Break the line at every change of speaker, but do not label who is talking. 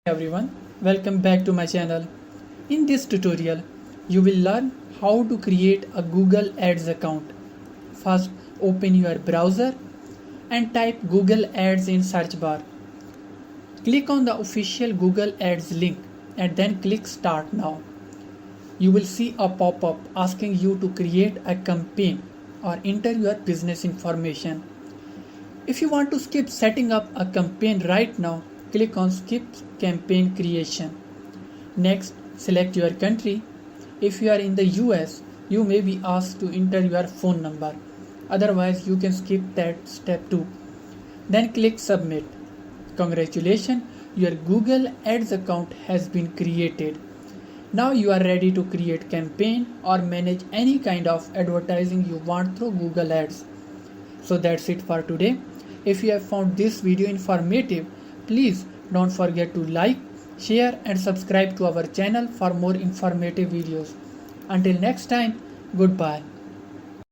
Everyone, welcome back to my channel. In this tutorial, you will learn how to create a Google Ads account. First, open your browser and type Google Ads in search bar. Click on the official Google Ads link and then click Start Now. You will see a pop-up asking you to create a campaign or enter your business information. If you want to skip setting up a campaign right now, click on Skip Campaign Creation. Next, select your country. If you are in the US, you may be asked to enter your phone number. Otherwise, you can skip that step too. Then click Submit. Congratulations, your Google Ads account has been created. Now you are ready to create campaign or manage any kind of advertising you want through Google Ads. So that's it for today. If you have found this video informative, please don't forget to like, share and subscribe to our channel for more informative videos. Until next time, goodbye.